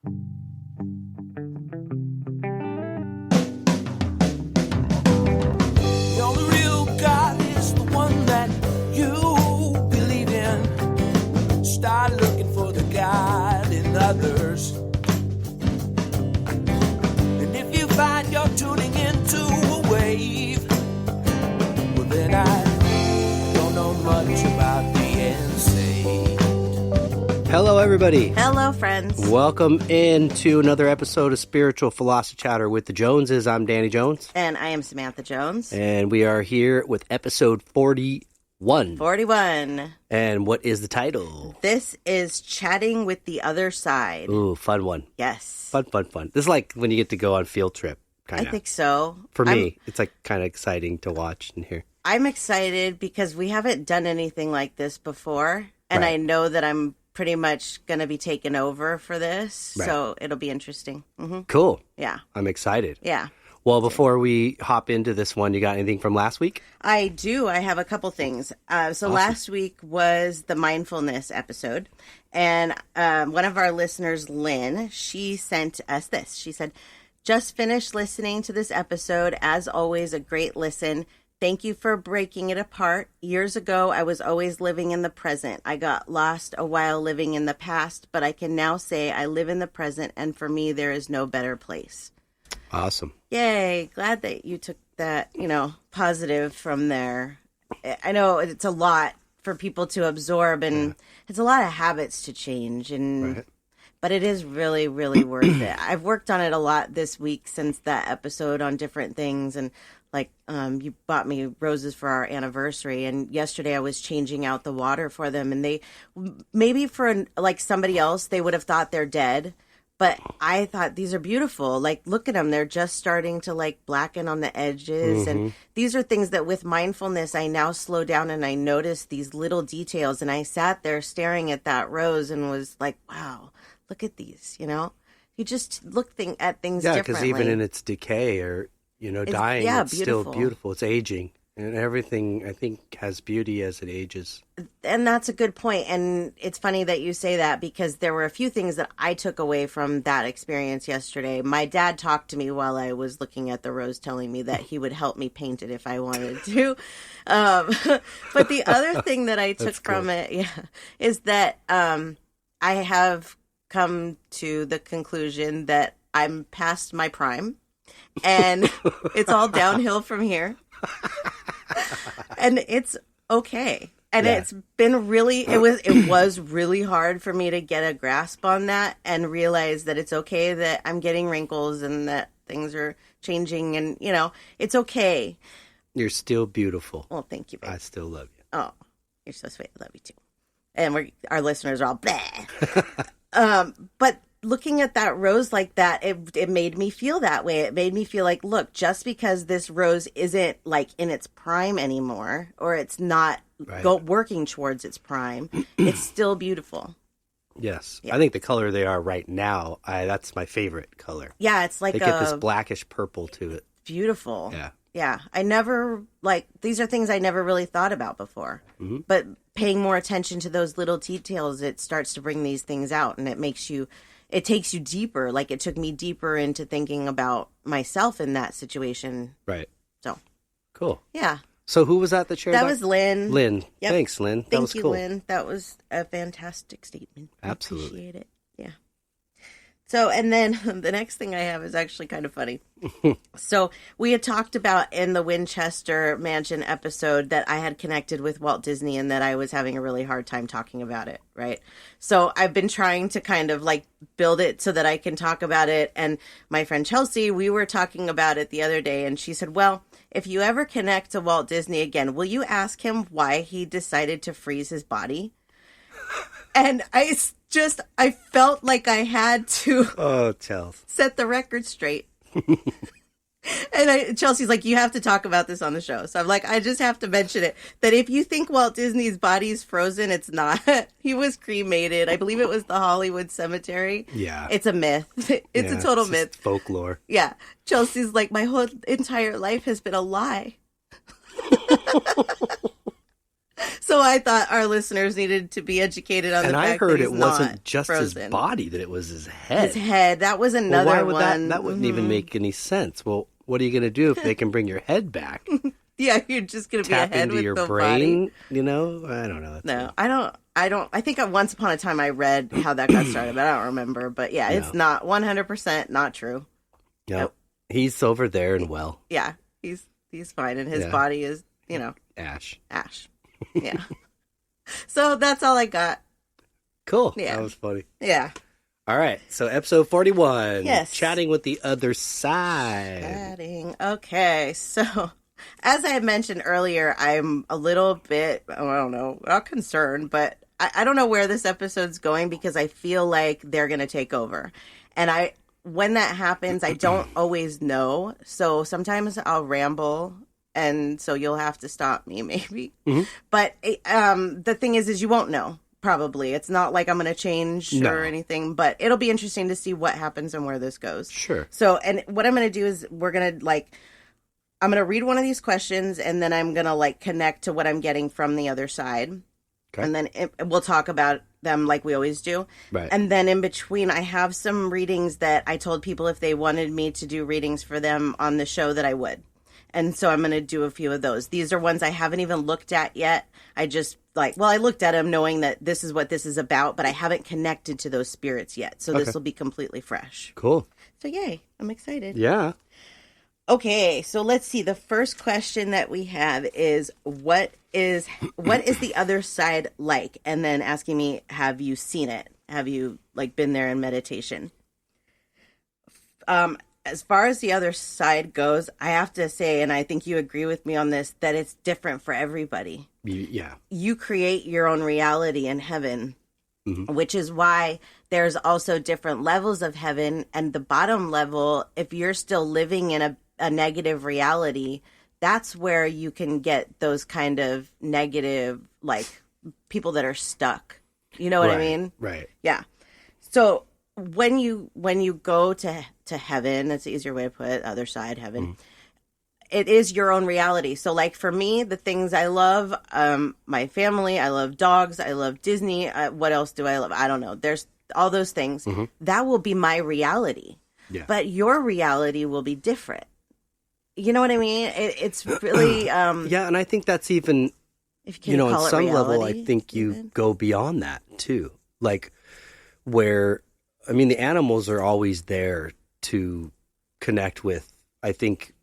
The only real God is the one that you believe in. Start looking for the God in others. And if you find you're tuning into a wave, well then I don't know much about the insane. Hello, everybody. Hello, friends. Welcome into another episode of Spiritual Philos-O-Chatter with the Joneses. I'm Danny Jones. And I am Samantha Jones. And we are here with episode 41. 41. And what is the title? This is Chatting with the Other Side. Ooh, fun one. Yes. Fun. This is like when you get to go on field trip, kind of. I think so. For me, it's like kind of exciting to watch and hear. I'm excited because we haven't done anything like this before. And Right. I know that I'm pretty much going to be taken over for this. Right. So it'll be interesting. Mm-hmm. Cool. Yeah. I'm excited. Yeah. Well, before we hop into this one, you got anything from last week? I do. I have a couple things. So last week was the mindfulness episode. And one of our listeners, Lynn, she sent us this. She said, just finished listening to this episode. As always, a great listen. Thank you for breaking it apart. Years ago, I was always living in the present. I got lost a while living in the past, but I can now say I live in the present, and for me, there is no better place. Awesome. Yay. Glad that you took that, positive from there. I know it's a lot for people to absorb, and it's a lot of habits to change, but it is really, really worth it. I've worked on it a lot this week since that episode on different things, and you bought me roses for our anniversary, and yesterday I was changing out the water for them, and they, maybe for somebody else, they would have thought they're dead, but I thought these are beautiful. Look at them. They're just starting to blacken on the edges. And these are things that with mindfulness, I now slow down and I notice these little details. And I sat there staring at that rose and was like, wow, look at these, You just look at things differently. Yeah, because even in its decay or dying, it's still beautiful. It's aging. And everything, I think, has beauty as it ages. And that's a good point. And it's funny that you say that because there were a few things that I took away from that experience yesterday. My dad talked to me while I was looking at the rose, telling me that he would help me paint it if I wanted to. But the other thing that I took from it is that I have come to the conclusion that I'm past my prime. And it's all downhill from here. And it's okay. And it's been it was really hard for me to get a grasp on that and realize that it's okay that I'm getting wrinkles and that things are changing and, it's okay. You're still beautiful. Well, thank you, babe. I still love you. Oh, you're so sweet. I love you too. And our listeners are all bleh. But looking at that rose like that, it made me feel that way. It made me feel like, look, just because this rose isn't in its prime anymore, or it's not working towards its prime, it's still beautiful. Yes. Yeah. I think the color they are right now, that's my favorite color. Yeah, it's they get this blackish purple to it. Beautiful. Yeah. Yeah. I never, these are things I never really thought about before. Mm-hmm. But paying more attention to those little details, it starts to bring these things out, and it takes you deeper. It took me deeper into thinking about myself in that situation. Right. So. Cool. Yeah. So who was that shared that was Lynn. Lynn. Yep. Thanks, Lynn. That was Thank you, cool. Lynn. That was a fantastic statement. Absolutely. I appreciate it. Yeah. So, and then the next thing I have is actually kind of funny. So we had talked about in the Winchester Mansion episode that I had connected with Walt Disney and that I was having a really hard time talking about it, right? So I've been trying to kind of build it so that I can talk about it. And my friend Chelsea, we were talking about it the other day, and she said, well, if you ever connect to Walt Disney again, will you ask him why he decided to freeze his body? And I felt like I had to set the record straight. And Chelsea's like, you have to talk about this on the show. So I'm like, I just have to mention it. That if you think Walt Disney's body's frozen, it's not. He was cremated. I believe it was the Hollywood Cemetery. Yeah. It's a myth. It's a total myth. Folklore. Yeah. Chelsea's like, my whole entire life has been a lie. So I thought our listeners needed to be educated on the fact that And I heard he's it wasn't not just frozen. his body, that it was his head. His head. That was another why would one. That wouldn't even make any sense. Well, what are you going to do if they can bring your head back? Yeah, you're just going to be a Tap head into with your the brain, body. you know? I don't know. That's No, weird. I don't. I think once upon a time I read how that got started, but I don't remember. But yeah, it's not 100% not true. No, Nope. he's over there and well. Yeah, he's fine, and his body is, Ash. Yeah. So that's all I got. Cool. Yeah. That was funny. Yeah. All right. So episode 41. Yes. Chatting with the other side. Chatting. Okay. So as I had mentioned earlier, I'm a little bit, I don't know, not concerned, but I don't know where this episode's going because I feel like they're going to take over. And when that happens, I don't always know. So sometimes I'll ramble, and so you'll have to stop me maybe. Mm-hmm. But the thing is you won't know. Probably. It's not like I'm going to change or anything, but it'll be interesting to see what happens and where this goes. Sure. So, and what I'm going to do is I'm going to read one of these questions, and then I'm going to connect to what I'm getting from the other side. Okay. And then we'll talk about them like we always do. Right. And then in between, I have some readings that I told people if they wanted me to do readings for them on the show that I would. And so I'm going to do a few of those. These are ones I haven't even looked at yet. I just I looked at them knowing that this is what this is about, but I haven't connected to those spirits yet. So this will be completely fresh. Cool. So yay, I'm excited. Yeah. Okay, so let's see. The first question that we have is what is the other side like? And then asking me, have you seen it? Have you been there in meditation? As far as the other side goes, I have to say, and I think you agree with me on this, that it's different for everybody. Yeah. You create your own reality in heaven, which is why there's also different levels of heaven. And the bottom level, if you're still living in a negative reality, that's where you can get those kind of negative, people that are stuck. You know what I mean? Right. Yeah. So when you go to heaven, that's the easier way to put it, other side, heaven, it is your own reality. So for me, the things I love, my family, I love dogs, I love Disney. What else do I love? I don't know. There's all those things. That will be my reality. Yeah. But your reality will be different. You know what I mean? It's really... yeah, and I think that's even, if you on some level, I think you go beyond that, too. Where, the animals are always there to connect with, I think,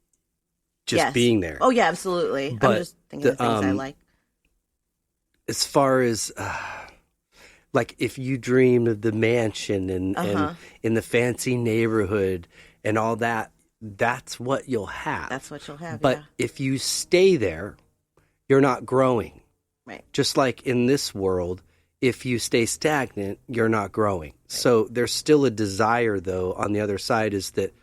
just being there. Oh, yeah, absolutely. But I'm just thinking of things I like. As far as... if you dream of the mansion and in the fancy neighborhood and all that, that's what you'll have. That's what you'll have, But if you stay there, you're not growing. Right. Just like in this world, if you stay stagnant, you're not growing. Right. So there's still a desire, though, on the other side, is that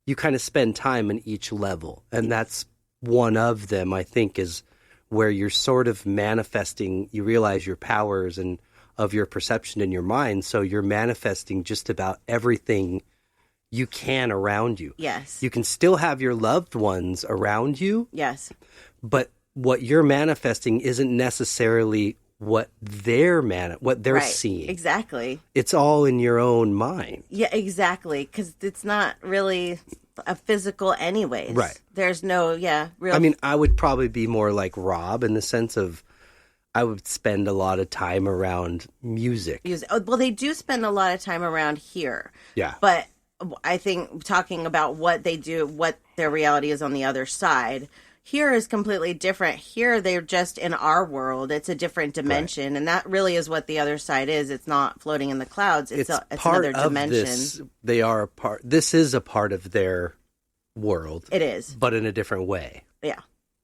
you kind of spend time in each level. And that's one of them, I think, is where you're sort of manifesting, you realize your powers and of your perception in your mind. So you're manifesting just about everything you can around you. Yes. You can still have your loved ones around you. Yes. But what you're manifesting isn't necessarily what they're seeing. Exactly. It's all in your own mind. Yeah, exactly. Because it's not really a physical anyways. Right. There's no, real... I would probably be more like Rob in the sense of I would spend a lot of time around music. Oh, well, they do spend a lot of time around here. Yeah. But I think talking about what they do, what their reality is on the other side, here is completely different. Here, they're just in our world. It's a different dimension. Right. And that really is what the other side is. It's not floating in the clouds. It's another dimension. They are a part. This is a part of their world. It is. But in a different way. Yeah.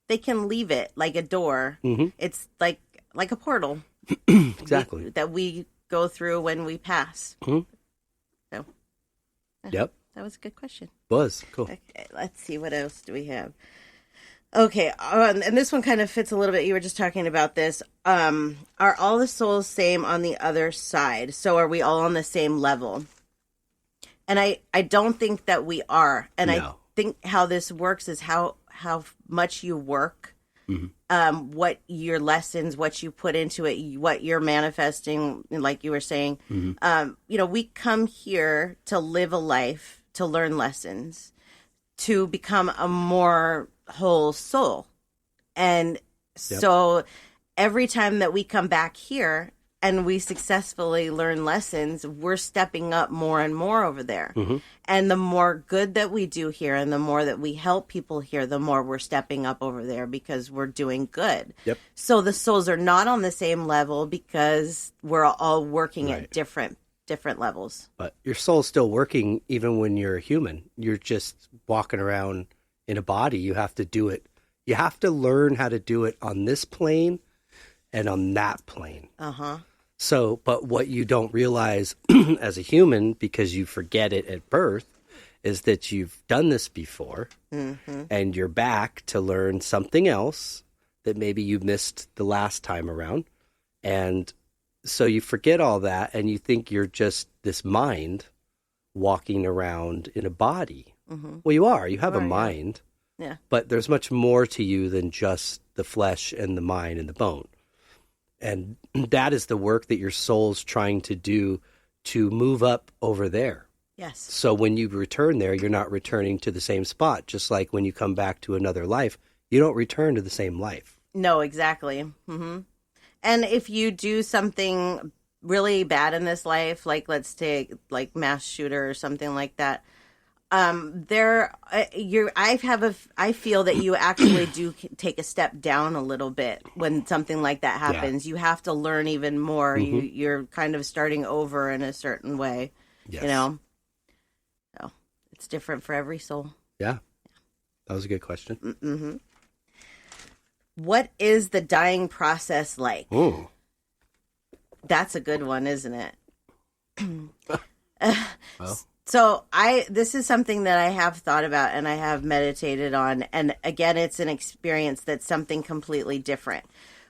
They can leave it like a door. Mm-hmm. It's like a portal. Exactly. That we go through when we pass. Mm-hmm. So. Yep. That was a good question. Was. Cool. Okay, let's see. What else do we have? Okay, and this one kind of fits a little bit. You were just talking about this. Are all the souls same on the other side? So are we all on the same level? And I don't think that we are. And no. I think how this works is how much you work what your lessons, what you put into it, what you're manifesting, like you were saying. We come here to live a life, to learn lessons, to become a more whole soul. And so every time that we come back here and we successfully learn lessons, we're stepping up more and more over there. And the more good that we do here and the more that we help people here, the more we're stepping up over there because we're doing good. So the souls are not on the same level because we're all working at different levels. But your soul's still working even when you're a human. You're just walking around in a body. You have to do it. You have to learn how to do it on this plane and on that plane. So, but what you don't realize as a human, because you forget it at birth, is that you've done this before and you're back to learn something else that maybe you missed the last time around. And so you forget all that and you think you're just this mind walking around in a body. Well, you are. You have a mind. Yeah. But there's much more to you than just the flesh and the mind and the bone. And that is the work that your soul's trying to do to move up over there. Yes. So when you return there, you're not returning to the same spot. Just like when you come back to another life, you don't return to the same life. No, exactly. And if you do something really bad in this life, like let's take like mass shooter or something like that, I feel that you actually do take a step down a little bit when something like that happens. You have to learn even more. You're kind of starting over in a certain way, So it's different for every soul. Yeah. That was a good question. What is the dying process like? Ooh. That's a good one, isn't it? Well. So this is something that I have thought about and I have meditated on. And again, it's an experience that's something completely different.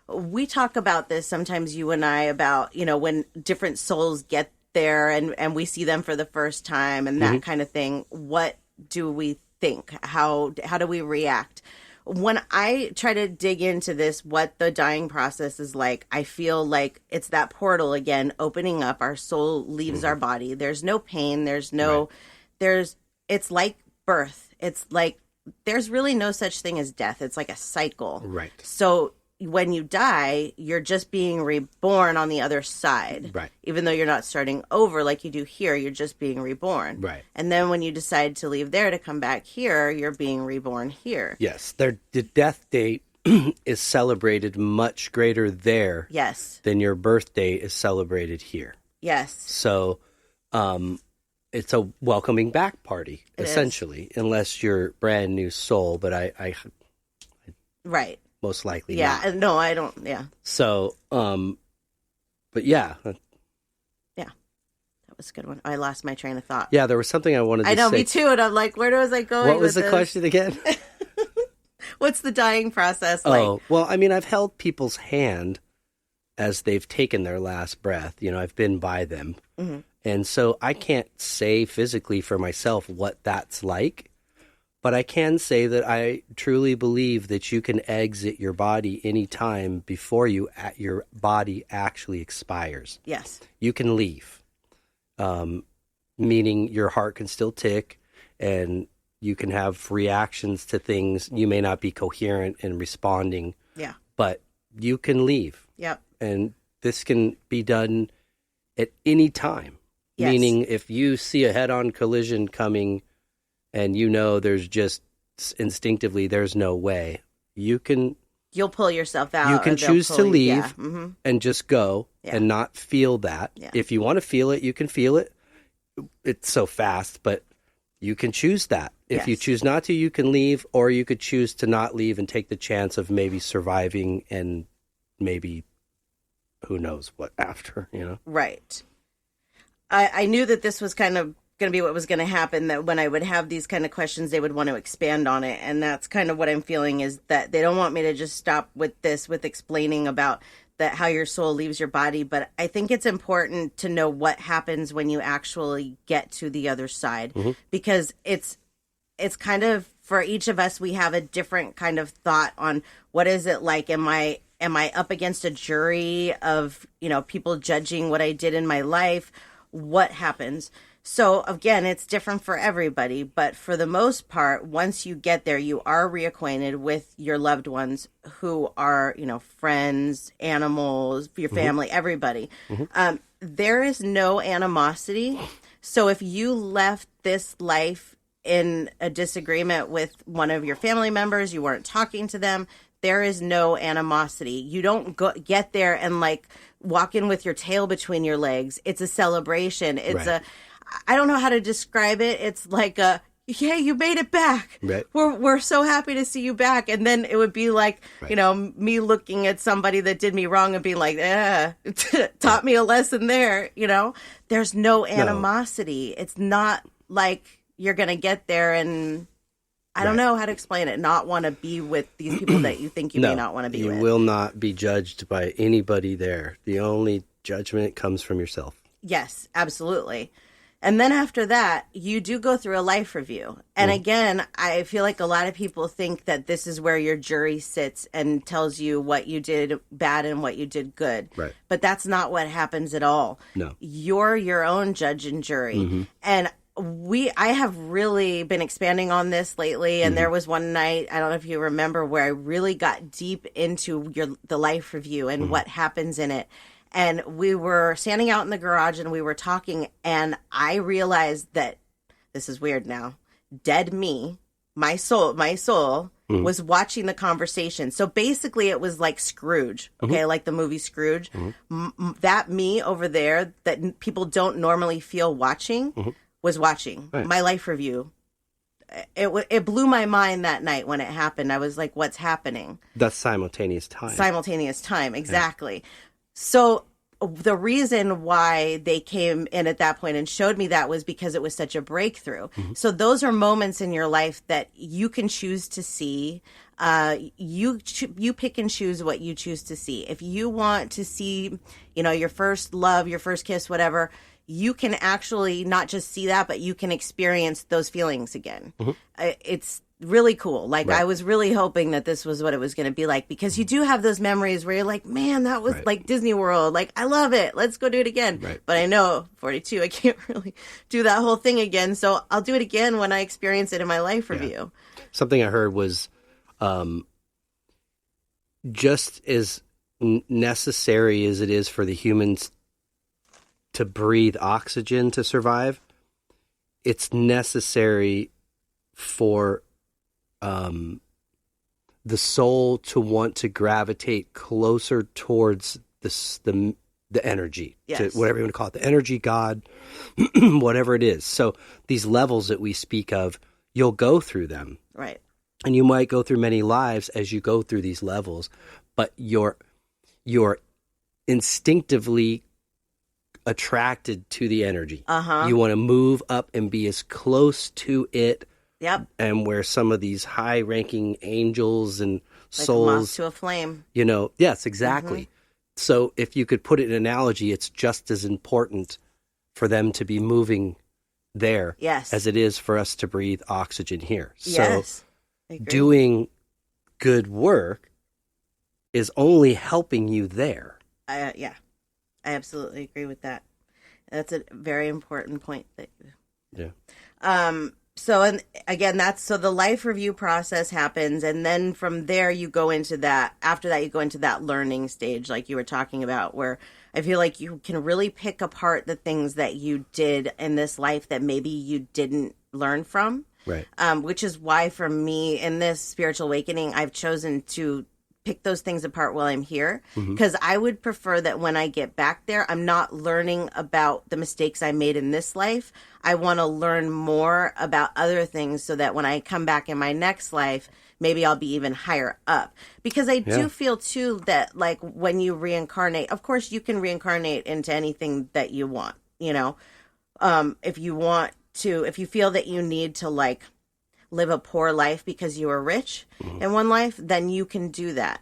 We talk about this sometimes, you and I, about, when different souls get there and we see them for the first time and that kind of thing. What do we think? How do we react? When I try to dig into this, what the dying process is like, I feel like it's that portal again, opening up. Our soul leaves our body. There's no pain. It's like birth. It's like, there's really no such thing as death. It's like a cycle. Right. So when you die, you're just being reborn on the other side. Right. Even though you're not starting over like you do here, you're just being reborn. Right. And then when you decide to leave there to come back here, you're being reborn here. Yes. The death date is celebrated much greater there than your birth date is celebrated here. Yes. So it's a welcoming back party, essentially, unless you're brand new soul. But I right. Most likely not. No, I don't, So, but yeah. Yeah, that was a good one. I lost my train of thought. Yeah, there was something I wanted to say. I know, me too, and I'm like, where was I going What was with the question again? What's the dying process like? Oh, well, I mean, I've held people's hand as they've taken their last breath. I've been by them. And so I can't say physically for myself what that's like. But I can say that I truly believe that you can exit your body anytime before your body actually expires. Yes. You can leave, meaning your heart can still tick and you can have reactions to things. You may not be coherent in responding. Yeah. But you can leave. Yep. And this can be done at any time. Yes. Meaning if you see a head-on collision coming and there's just instinctively there's no way, you'll pull yourself out. You can choose to leave and just go Yeah. and not feel that. Yeah. If you want to feel it, you can feel it. It's so fast, but you can choose that. If you choose not to, you can leave, or you could choose to not leave and take the chance of maybe surviving and maybe who knows what after, Right. I knew that this was kind of going to be what was going to happen, that when I would have these kind of questions, they would want to expand on it. And that's kind of what I'm feeling, is that they don't want me to just stop with explaining about that, how your soul leaves your body. But I think it's important to know what happens when you actually get to the other side, because it's it's kind of, for each of us, we have a different kind of thought on what is it like. Am I up against a jury of, people judging what I did in my life? What happens? So again, it's different for everybody, but for the most part, once you get there, you are reacquainted with your loved ones who are, friends, animals, your family, everybody. There is no animosity. So if you left this life in a disagreement with one of your family members, you weren't talking to them, there is no animosity. You don't get there and like walk in with your tail between your legs. It's a celebration. It's I don't know how to describe it. It's like yeah, you made it back. Right. We're so happy to see you back. And then it would be like, me looking at somebody that did me wrong and being like, taught me a lesson there. There's no animosity. No. It's not like you're going to get there and I don't know how to explain it. Not want to be with these people that you think you may not want to be with. You will not be judged by anybody there. The only judgment comes from yourself. Yes, absolutely. And then after that, you do go through a life review. And again, I feel like a lot of people think that this is where your jury sits and tells you what you did bad and what you did good. Right. But that's not what happens at all. No. You're your own judge and jury. And I have really been expanding on this lately. And there was one night, I don't know if you remember, where I really got deep into the life review and what happens in it. And we were standing out in the garage and we were talking, and I realized that this is weird now. Dead me, my soul was watching the conversation. So basically it was like Scrooge, okay, like the movie Scrooge. That me over there that people don't normally feel watching was watching my life review. It blew my mind that night when it happened. I was like, what's happening? That's simultaneous time. Simultaneous time, exactly. Yeah. So the reason why they came in at that point and showed me that was because it was such a breakthrough. So those are moments in your life that you can choose to see. You pick and choose what you choose to see. If you want to see, your first love, your first kiss, whatever, you can actually not just see that, but you can experience those feelings again. It's really cool. Like I was really hoping that this was what it was going to be like, because you do have those memories where you're like, man, that was like Disney World. Like, I love it. Let's go do it again. But I know 42, I can't really do that whole thing again. So I'll do it again when I experience it in my life review. Something I heard was just as necessary as it is for the humans to breathe oxygen to survive, it's necessary for the soul to want to gravitate closer towards the energy, to whatever you want to call it, the energy, God, whatever it is. So these levels that we speak of, you'll go through them. Right. And you might go through many lives as you go through these levels, but you're instinctively attracted to the energy. You want to move up and be as close to it. Yep. And where some of these high-ranking angels and souls, like a moth to a flame. Yes, exactly. So if you could put it in an analogy, it's just as important for them to be moving there as it is for us to breathe oxygen here. So doing good work is only helping you there. I absolutely agree with that. That's a very important point. So, and again, so the life review process happens, and then from there you go into that, after that you go into that learning stage like you were talking about, where I feel like you can really pick apart the things that you did in this life that maybe you didn't learn from. Right. Which is why for me in this spiritual awakening, I've chosen to pick those things apart while I'm here, because I would prefer that when I get back there, I'm not learning about the mistakes I made in this life. I want to learn more about other things so that when I come back in my next life, maybe I'll be even higher up. Because I do feel too that like when you reincarnate, of course you can reincarnate into anything that you want, if you want to, if you feel that you need to like live a poor life because you were rich in one life, then you can do that.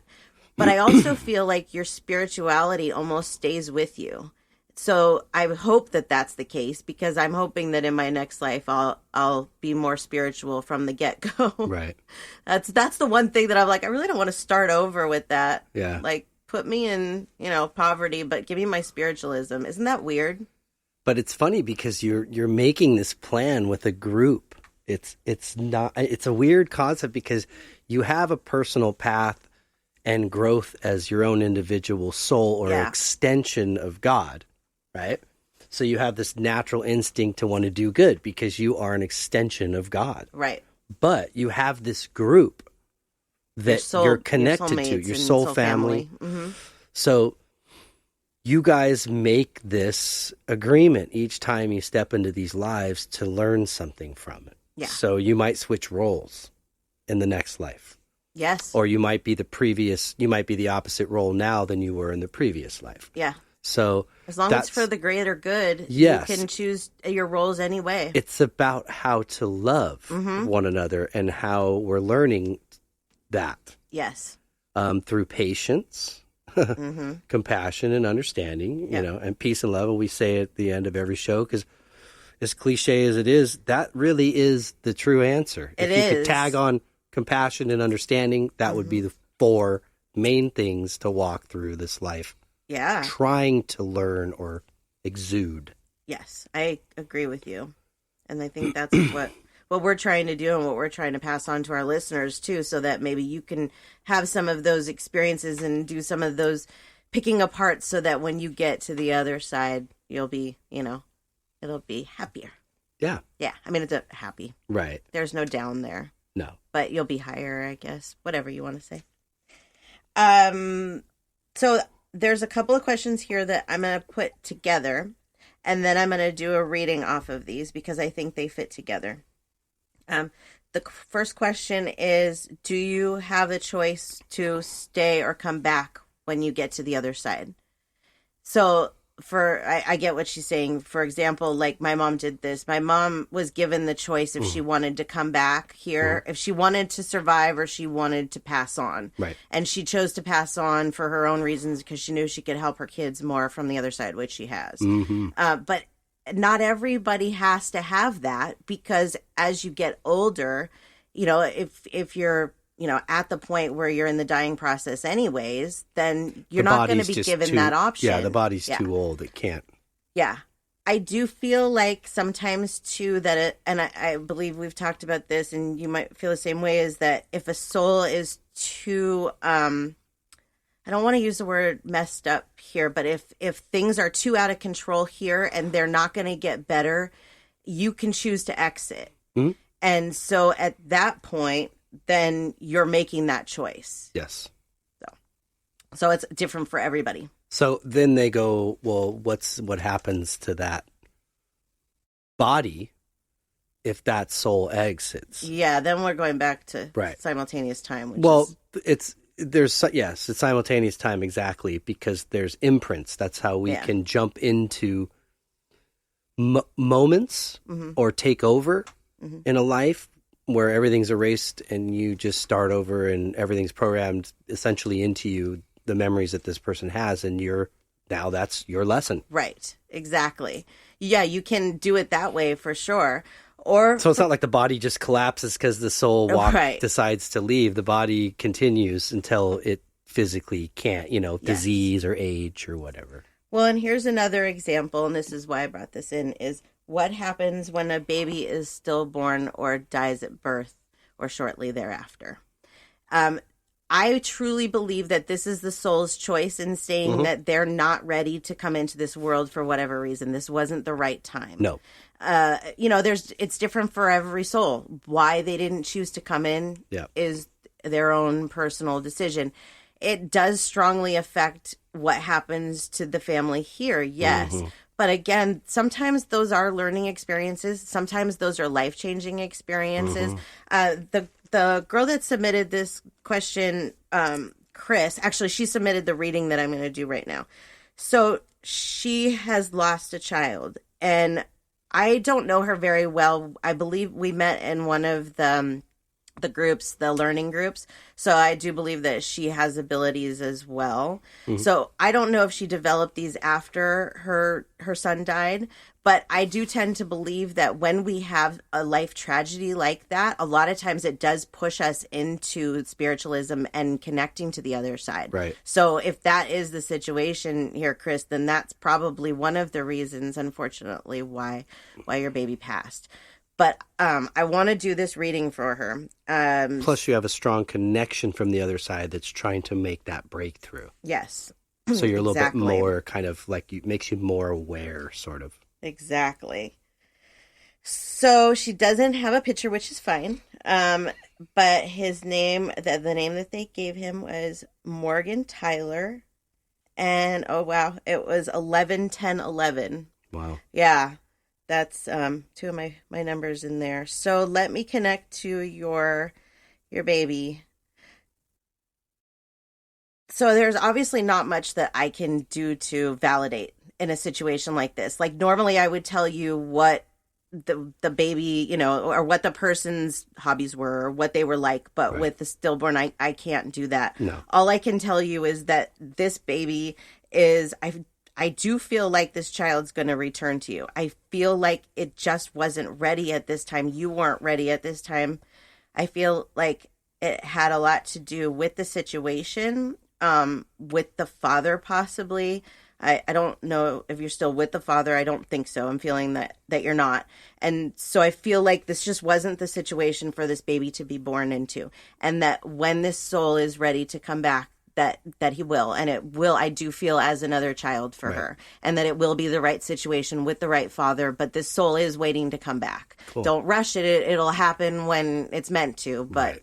But I also feel like your spirituality almost stays with you. So I hope that that's the case, because I'm hoping that in my next life I'll be more spiritual from the get-go. Right. That's the one thing that I'm like, I really don't want to start over with that. Yeah. Like, put me in, poverty, but give me my spiritualism. Isn't that weird? But it's funny because you're making this plan with a group. It's a weird concept because you have a personal path and growth as your own individual soul or extension of God, right? So you have this natural instinct to want to do good because you are an extension of God. Right. But you have this group that you're connected to, your soul family. Mm-hmm. So you guys make this agreement each time you step into these lives to learn something from it. Yeah. So you might switch roles in the next life. Yes. Or you might be the opposite role now than you were in the previous life. Yeah. So as long as it's for the greater good, yes, you can choose your roles anyway. It's about how to love one another and how we're learning that. Yes. Through patience, compassion, and understanding, and peace and love. And we say at the end of every show, because as cliche as it is, that really is the true answer. If you could tag on compassion and understanding, that would be the 4 main things to walk through this life. Yeah. Trying to learn or exude. Yes, I agree with you. And I think that's what we're trying to do and what we're trying to pass on to our listeners too, so that maybe you can have some of those experiences and do some of those picking apart so that when you get to the other side, you'll be, it'll be happier. Yeah. Yeah. I mean, it's a happy. Right. There's no down there. No. But you'll be higher, I guess. Whatever you want to say. So there's a couple of questions here that I'm going to put together, and then I'm going to do a reading off of these because I think they fit together. The first question is, do you have a choice to stay or come back when you get to the other side? So I get what she's saying. For example, like my mom did this. My mom was given the choice if she wanted to come back here, if she wanted to survive or she wanted to pass on. Right. And she chose to pass on for her own reasons because she knew she could help her kids more from the other side, which she has. But not everybody has to have that, because as you get older, if you're at the point where you're in the dying process anyways, then you're not going to be given that option. Yeah, the body's too old. It can't. Yeah. I do feel like sometimes too that and I believe we've talked about this and you might feel the same way, is that if a soul is too, I don't want to use the word messed up here, but if things are too out of control here and they're not going to get better, you can choose to exit. Mm-hmm. And so at that point, then you're making that choice. Yes. So it's different for everybody. So then they go, well, what happens to that body if that soul exits? Yeah, then we're going back to simultaneous time. It's simultaneous time, exactly, because there's imprints. That's how we can jump into moments or take over in a life where everything's erased and you just start over and everything's programmed essentially into you, the memories that this person has, and now that's your lesson. Right. Exactly. Yeah, you can do it that way for sure. So it's not like the body just collapses because the soul decides to leave. The body continues until it physically can't, disease or age or whatever. Well, and here's another example, and this is why I brought this in, is what happens when a baby is stillborn or dies at birth or shortly thereafter. I truly believe that this is the soul's choice in saying that they're not ready to come into this world for whatever reason. This wasn't the right time. No. It's different for every soul. Why they didn't choose to come in is their own personal decision. It does strongly affect what happens to the family here, yes. But again, sometimes those are learning experiences. Sometimes those are life-changing experiences. The girl that submitted this question, Chris, actually, she submitted the reading that I'm going to do right now. So she has lost a child, and I don't know her very well. I believe we met in one of the the groups, the learning groups. So I do believe that she has abilities as well. So I don't know if she developed these after her son died, but I do tend to believe that when we have a life tragedy like that, a lot of times it does push us into spiritualism and connecting to the other side. Right. So if that is the situation here, Chris, then that's probably one of the reasons, unfortunately, why your baby passed. But I want to do this reading for her. Plus, you have a strong connection from the other side that's trying to make that breakthrough. Yes. So you're a little Exactly. bit more kind of like, makes you more aware, sort of. Exactly. So she doesn't have a picture, which is fine. But his name, the name that they gave him was Morgan Tyler. And, oh, wow, it was 11-10-11. Wow. Yeah. That's two of my numbers in there. So let me connect to your baby. So there's obviously not much that I can do to validate in a situation like this. Like normally I would tell you what the baby, you know, or what the person's hobbies were or what they were like. But with the stillborn, I can't do that. No. All I can tell you is that this baby is, I do feel like this child's going to return to you. I feel like it just wasn't ready at this time. You weren't ready at this time. I feel like it had a lot to do with the situation, with the father possibly. I don't know if you're still with the father. I don't think so. I'm feeling that you're not. And so I feel like this just wasn't the situation for this baby to be born into. And that when this soul is ready to come back, that he will, and it will, I do feel, as another child for her, and that it will be the right situation with the right father, but this soul is waiting to come back. Cool. Don't rush it. It'll happen when it's meant to, but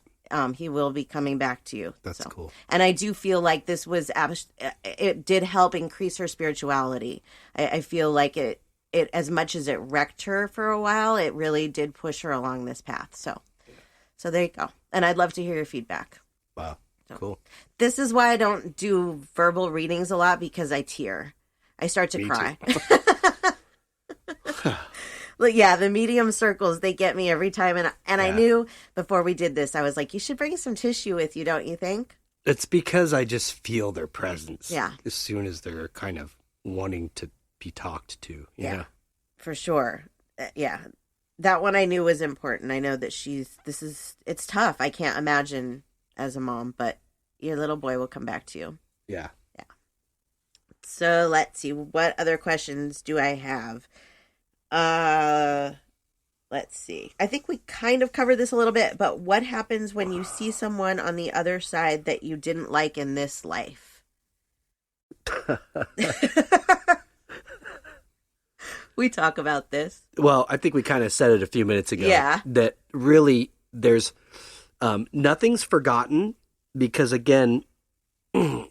he will be coming back to you. That's cool. And I do feel like this was, it did help increase her spirituality. I feel like it, as much as it wrecked her for a while, it really did push her along this path. So there you go. And I'd love to hear your feedback. Wow. Cool. This is why I don't do verbal readings a lot, because I tear. I start to cry. But yeah, the medium circles, they get me every time. And I knew before we did this, I was like, you should bring some tissue with you, don't you think? It's because I just feel their presence. Yeah. As soon as they're kind of wanting to be talked to. Yeah. For sure. Yeah. That one I knew was important. I know that it's tough. I can't imagine as a mom, but your little boy will come back to you. Yeah. Yeah. So let's see. What other questions do I have? Let's see. I think we kind of covered this a little bit, but what happens when you see someone on the other side that you didn't like in this life? We talk about this. Well, I think we kind of said it a few minutes ago. Yeah. That really there's nothing's forgotten, because again,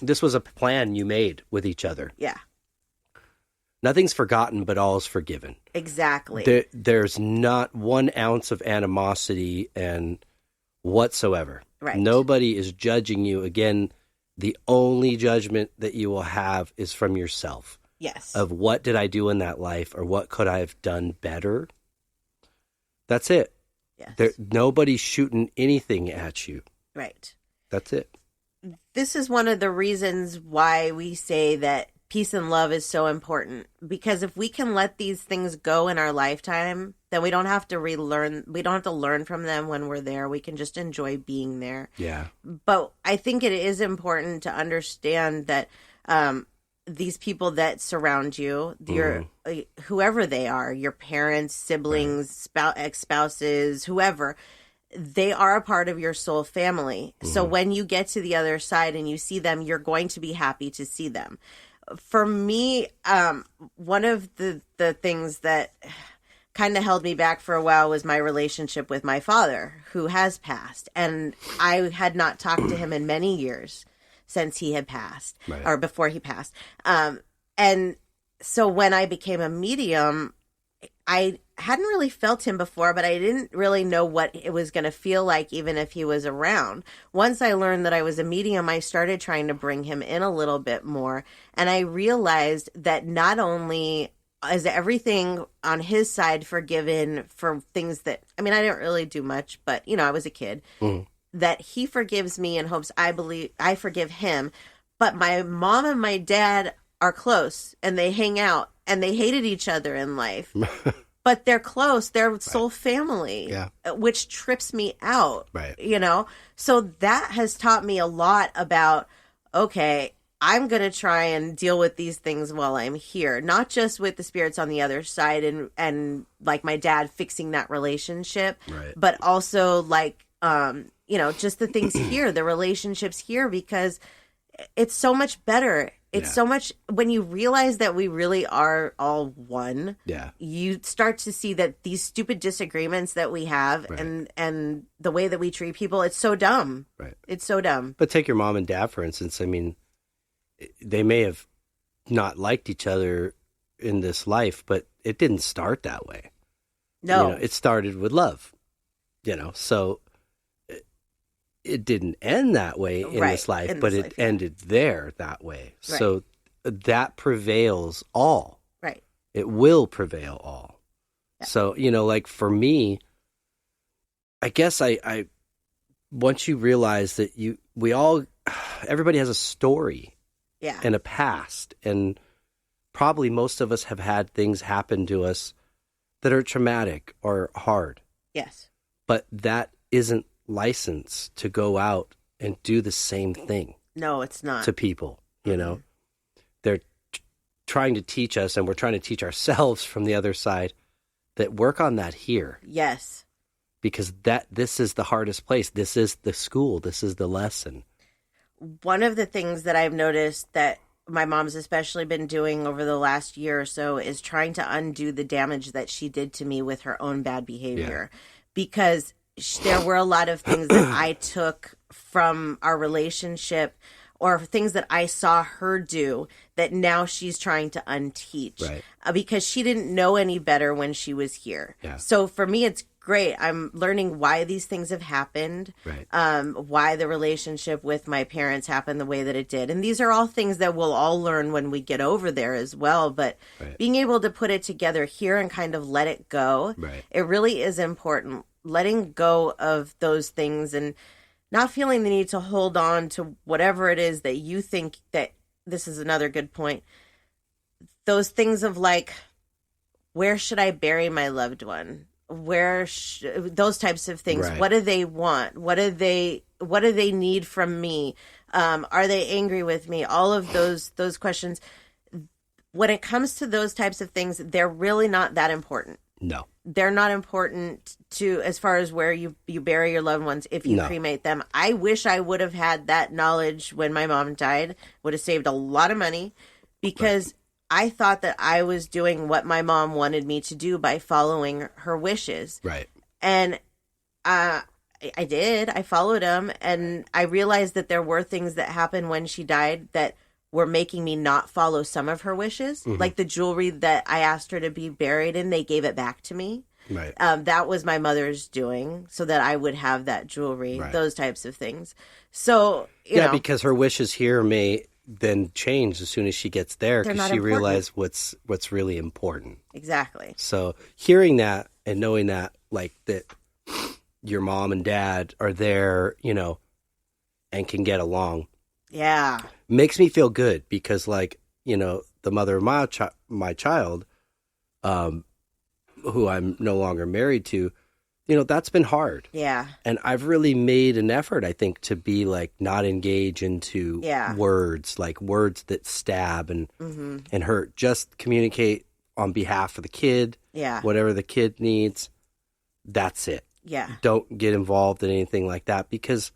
this was a plan you made with each other. Yeah. Nothing's forgotten, but all is forgiven. Exactly. There's not 1 ounce of animosity and whatsoever. Right. Nobody is judging you. Again, the only judgment that you will have is from yourself. Yes. Of what did I do in that life, or what could I have done better? That's it. Yes. Nobody's shooting anything at you. Right. That's it. This is one of the reasons why we say that peace and love is so important, because if we can let these things go in our lifetime, then we don't have to relearn. We don't have to learn from them when we're there. We can just enjoy being there. Yeah. But I think it is important to understand that these people that surround you, your whoever they are, your parents, siblings, ex-spouses, whoever, they are a part of your soul family. So when you get to the other side and you see them, you're going to be happy to see them. For me, one of the things that kind of held me back for a while was my relationship with my father, who has passed. And I had not talked to him in many years since he had passed, or before he passed. And so when I became a medium, I hadn't really felt him before, but I didn't really know what it was going to feel like, even if he was around. Once I learned that I was a medium, I started trying to bring him in a little bit more. And I realized that not only is everything on his side forgiven for things that, I mean, I didn't really do much, but, I was a kid, that he forgives me and hopes I forgive him. But my mom and my dad are close and they hang out and they hated each other in life. But they're close. They're soul family, which trips me out, So that has taught me a lot about, okay, I'm going to try and deal with these things while I'm here, not just with the spirits on the other side and like my dad fixing that relationship, but also like, just the things here, the relationships here, because it's so much better. It's so much, when you realize that we really are all one, you start to see that these stupid disagreements that we have and the way that we treat people, it's so dumb. It's so dumb. But take your mom and dad, for instance. I mean, they may have not liked each other in this life, but it didn't start that way. No. It started with love, so it didn't end that way in this life, but it ended there that way. Right. So that prevails all. Right. It will prevail all. Yeah. So, like for me, I guess I once you realize that everybody has a story and a past, and probably most of us have had things happen to us that are traumatic or hard. Yes. But that isn't license to go out and do the same thing. No, it's not. To people, They're trying to teach us, and we're trying to teach ourselves from the other side, that work on that here. Yes. Because this is the hardest place. This is the school. This is the lesson. One of the things that I've noticed that my mom's especially been doing over the last year or so is trying to undo the damage that she did to me with her own bad behavior. Because there were a lot of things that I took from our relationship or things that I saw her do that now she's trying to unteach because she didn't know any better when she was here. Yeah. So for me, it's great. I'm learning why these things have happened, why the relationship with my parents happened the way that it did. And these are all things that we'll all learn when we get over there as well. But being able to put it together here and kind of let it go, it really is important. Letting go of those things and not feeling the need to hold on to whatever it is that you think that, this is another good point, those things of like, where should I bury my loved one? Those types of things. What do they want? What do they need from me? Are they angry with me? All of those questions. When it comes to those types of things, they're really not that important. No. They're not important to as far as where you bury your loved ones if you cremate them. I wish I would have had that knowledge when my mom died. Would have saved a lot of money because I thought that I was doing what my mom wanted me to do by following her wishes. Right. And I did. I followed them. And I realized that there were things that happened when she died that were making me not follow some of her wishes. Mm-hmm. Like the jewelry that I asked her to be buried in, they gave it back to me. Right. That was my mother's doing so that I would have that jewelry, those types of things. So, you know, because her wishes here may then change as soon as she gets there because she realized what's really important. Exactly. So hearing that and knowing that, like, that your mom and dad are there, you know, and can get along. Yeah. Makes me feel good because, like, you know, the mother of my child, who I'm no longer married to, you know, that's been hard. Yeah. And I've really made an effort, I think, to be like not engage into words that stab and hurt. Just communicate on behalf of the kid. Yeah. Whatever the kid needs, that's it. Yeah. Don't get involved in anything like that because,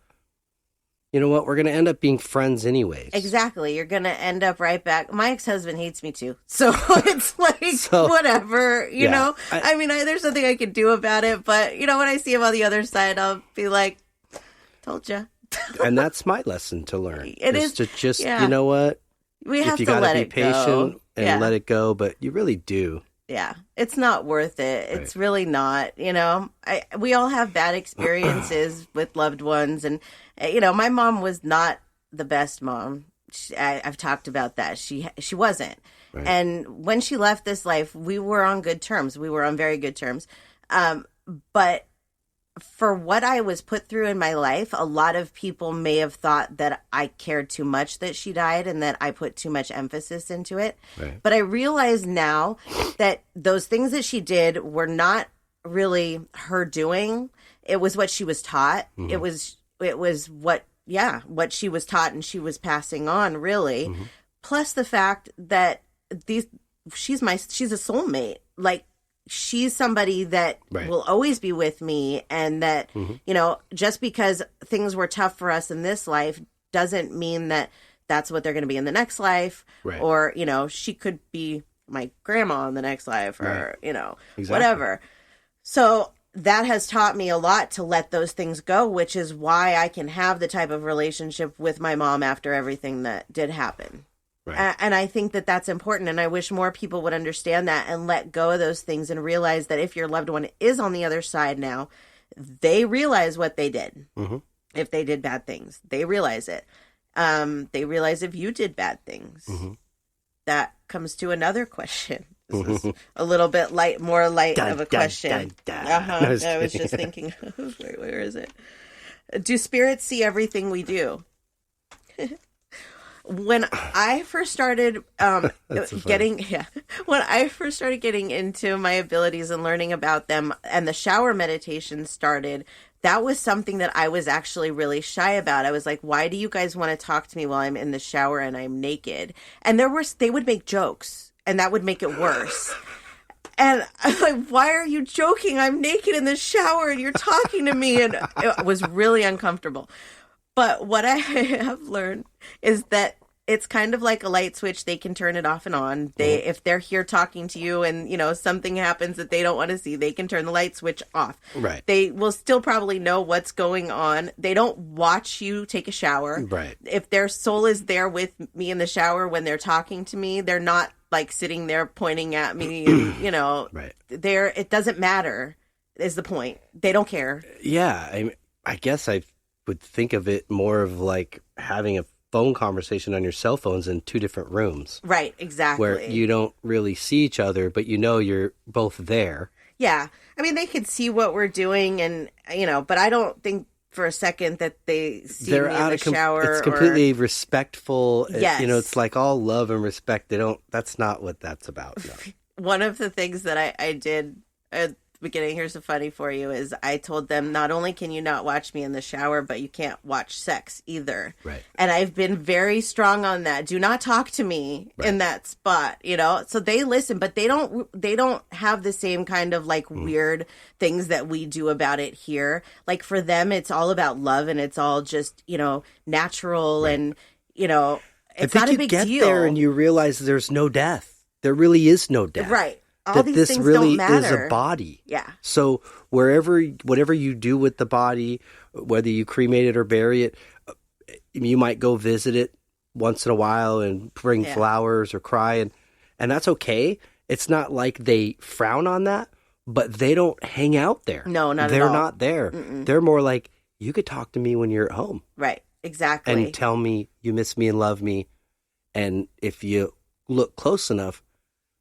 you know what? We're going to end up being friends anyways. Exactly. You're going to end up right back. My ex-husband hates me too. So it's like, whatever, you know? I mean, there's nothing I can do about it. But, you know, when I see him on the other side, I'll be like, told you. And that's my lesson to learn. It is to just, you know what? We have to let it go. You got to be patient and let it go. But you really do. Yeah, it's not worth it. It's really not, you know. We all have bad experiences with loved ones. And, you know, my mom was not the best mom. I've talked about that. She wasn't. Right. And when she left this life, we were on good terms. We were on very good terms. But for what I was put through in my life, a lot of people may have thought that I cared too much that she died and that I put too much emphasis into it. Right. But I realize now that those things that she did were not really her doing. It was what she was taught. Mm-hmm. It was what she was taught and she was passing on, really. Mm-hmm. Plus the fact that she's a soulmate. Like, she's somebody that will always be with me, and that, just because things were tough for us in this life doesn't mean that that's what they're going to be in the next life. Right. Or, she could be my grandma in the next life, or, exactly. whatever. So that has taught me a lot to let those things go, which is why I can have the type of relationship with my mom after everything that did happen. Right. And I think that that's important, and I wish more people would understand that and let go of those things and realize that if your loved one is on the other side now, they realize what they did. Mm-hmm. If they did bad things, they realize it. They realize if you did bad things. Mm-hmm. That comes to another question. This is a little bit more light of a question. I was just thinking, where is it? Do spirits see everything we do? When I first started getting into my abilities and learning about them, and the shower meditation started, that was something that I was actually really shy about. I was like, why do you guys want to talk to me while I'm in the shower and I'm naked? And they would make jokes, and that would make it worse. And I'm like, why are you joking? I'm naked in the shower and you're talking to me. And it was really uncomfortable. But what I have learned is that it's kind of like a light switch. They can turn it off and on. If they're here talking to you and, something happens that they don't want to see, they can turn the light switch off. Right. They will still probably know what's going on. They don't watch you take a shower. Right. If their soul is there with me in the shower when they're talking to me, they're not like sitting there pointing at me and, right. It doesn't matter is the point. They don't care. Yeah. I guess I would think of it more of like having a phone conversation on your cell phones in two different rooms. Right, exactly. Where you don't really see each other, but you're both there. Yeah. I mean, they could see what we're doing and, but I don't think for a second that they see me in the shower. It's completely respectful. Yes. It's like all love and respect. That's not what that's about. No. One of the things that I did at the beginning, here's a funny for you, is I told them, not only can you not watch me in the shower, but you can't watch sex either. Right. And I've been very strong on that. Do not talk to me in that spot, So they listen, but they don't have the same kind of like weird things that we do about it here. Like for them, it's all about love and it's all just, natural and, it's not a big deal. You get there and you realize there's no death. There really is no death. Right. All these things really don't matter. Is a body. Yeah. So whatever you do with the body, whether you cremate it or bury it, you might go visit it once in a while and bring flowers or cry, and that's okay. It's not like they frown on that, but they don't hang out there. No, not at all. They're not there. Mm-mm. They're more like, you could talk to me when you're at home. Right. Exactly. And tell me you miss me and love me, and if you look close enough,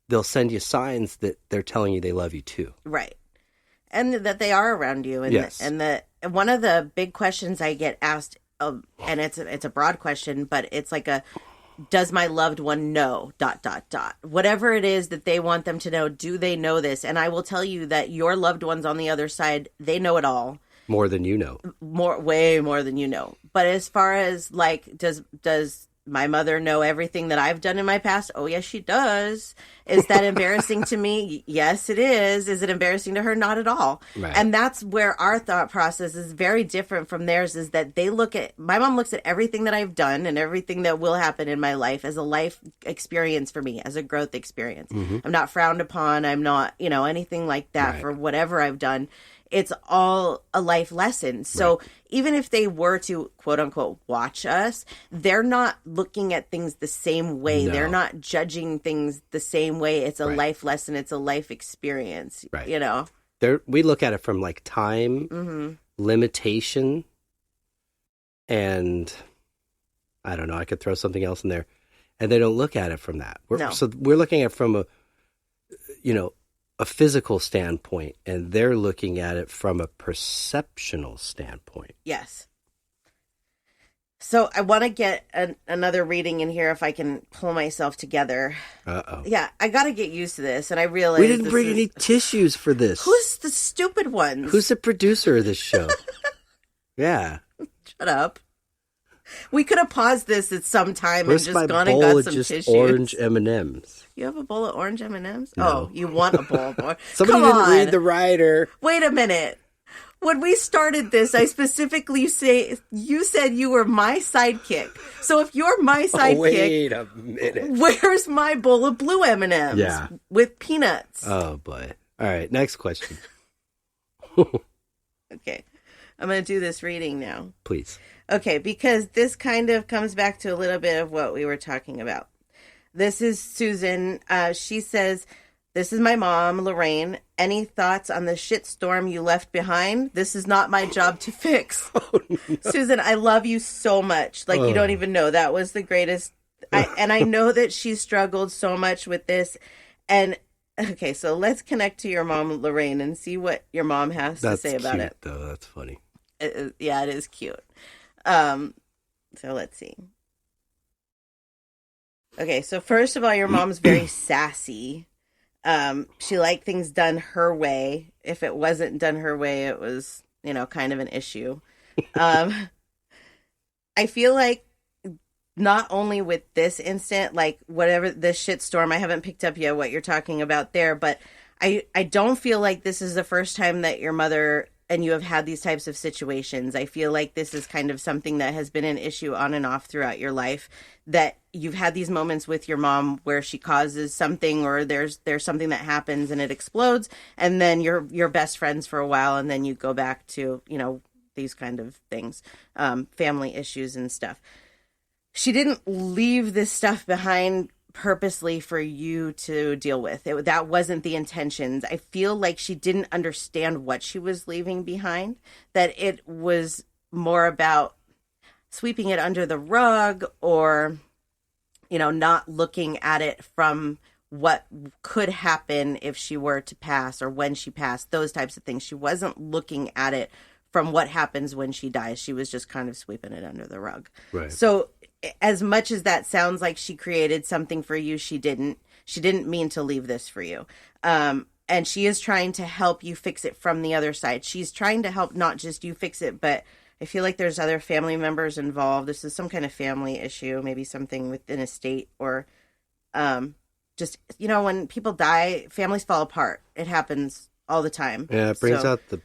they'll send you signs that they're telling you they love you too. Right. And that they are around you. And yes. One of the big questions I get asked, and it's a broad question, but it's like does my loved one know ... Whatever it is that they want them to know, do they know this? And I will tell you that your loved ones on the other side, they know it all. More than you know. Way more than you know. But as far as like, does my mother know everything that I've done in my past? Oh, yes, she does. Is that embarrassing to me? Yes, it is. Is it embarrassing to her? Not at all. Right. And that's where our thought process is very different from theirs, is that my mom looks at everything that I've done and everything that will happen in my life as a life experience for me, as a growth experience. Mm-hmm. I'm not frowned upon. I'm not, anything like that for whatever I've done. It's all a life lesson. So even if they were to, quote unquote, watch us, they're not looking at things the same way. No. They're not judging things the same way. It's a life lesson. It's a life experience, We look at it from like time, limitation, and I don't know, I could throw something else in there. and they don't look at it from that. No. So we're looking at it from a physical standpoint, and they're looking at it from a perceptional standpoint. Yes. So I want to get another reading in here if I can pull myself together. Uh-oh. Yeah, I got to get used to this, and I realize We didn't bring any tissues for this. Who's the stupid ones? Who's the producer of this show? Yeah. Shut up. We could have paused this at some time Where's and my just gone and bowl got of some just tissues. orange M&Ms? You have a bowl of orange M&Ms? No. Oh, you want a bowl of orange? Somebody Come didn't on. read the writer. Wait a minute. When we started this, I specifically you said you were my sidekick. So if you're my sidekick, Wait a minute. where's my bowl of blue M&Ms? Yeah. With peanuts? Oh, boy. All right, next question. Okay. I'm going to do this reading now. Please. Okay, because this kind of comes back to a little bit of what we were talking about. This is Susan. She says, "This is my mom, Lorraine. Any thoughts on the shitstorm you left behind? This is not my job to fix." Oh, no. Susan, I love you so much. Like, you don't even know. That was the greatest. And I know that she struggled so much with this. And, okay, so let's connect to your mom, Lorraine, and see what your mom has to say about it. Though. That's funny. Yeah, it is cute. So let's see. Okay, so first of all, your mom's very sassy. She liked things done her way. If it wasn't done her way, it was, kind of an issue. I feel like not only with this instant, like whatever this shitstorm, I haven't picked up yet what you're talking about there, but I don't feel like this is the first time that your mother and you have had these types of situations. I feel like this is kind of something that has been an issue on and off throughout your life, that you've had these moments with your mom where she causes something, or there's something that happens and it explodes, and then you're best friends for a while, and then you go back to, these kind of things, family issues and stuff. She didn't leave this stuff behind purposely for you to deal with. That wasn't the intentions. I feel like she didn't understand what she was leaving behind, that it was more about sweeping it under the rug, or, not looking at it from what could happen if she were to pass, or when she passed, those types of things. She wasn't looking at it from what happens when she dies. She was just kind of sweeping it under the rug. Right. So as much as that sounds like she created something for you, she didn't mean to leave this for you. And she is trying to help you fix it from the other side. She's trying to help not just you fix it, but I feel like there's other family members involved. This is some kind of family issue, maybe something within a state, or just, when people die, families fall apart. It happens all the time. Yeah, it brings out the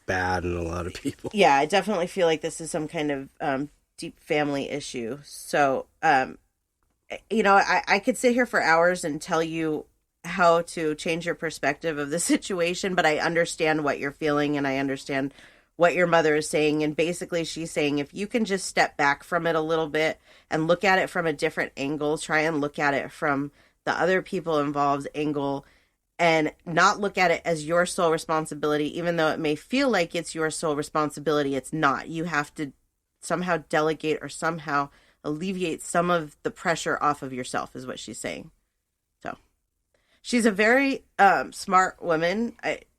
bad in a lot of people. Yeah, I definitely feel like this is some kind of deep family issue. So, I could sit here for hours and tell you how to change your perspective of the situation, but I understand what you're feeling, and I understand what your mother is saying. And basically she's saying, if you can just step back from it a little bit and look at it from a different angle, try and look at it from the other people involved angle, and not look at it as your sole responsibility, even though it may feel like it's your sole responsibility. It's not. You have to somehow delegate or somehow alleviate some of the pressure off of yourself, is what she's saying. So she's a very smart woman.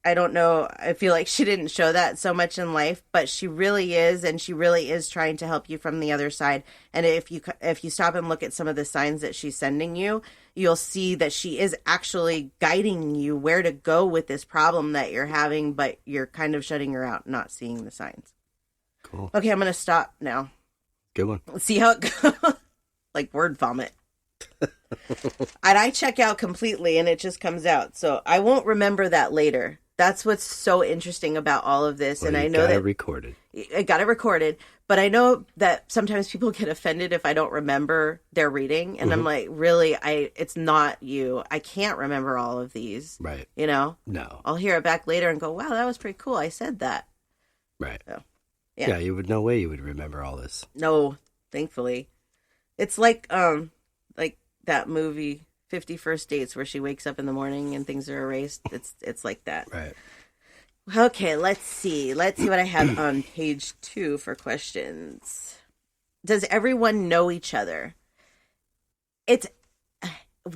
I don't know. I feel like she didn't show that so much in life, but she really is, and she really is trying to help you from the other side. And if you stop and look at some of the signs that she's sending you, you'll see that she is actually guiding you where to go with this problem that you're having, but you're kind of shutting her out, not seeing the signs. Cool. Okay, I'm going to stop now. Good one. Let's see how it goes. Like word vomit. And I check out completely and it just comes out. So I won't remember that later. That's what's so interesting about all of this. Well, and I know got that it recorded. I got it recorded, but I know that sometimes people get offended if I don't remember their reading. And I'm like, really, it's not you. I can't remember all of these. Right. No. I'll hear it back later and go, wow, that was pretty cool. I said that. Right. So, yeah, you would no way you would remember all this. No, thankfully. It's like that movie 50 First Dates, where she wakes up in the morning and things are erased. It's like that. Right. Okay, let's see what I have on page 2 for questions. Does everyone know each other? it's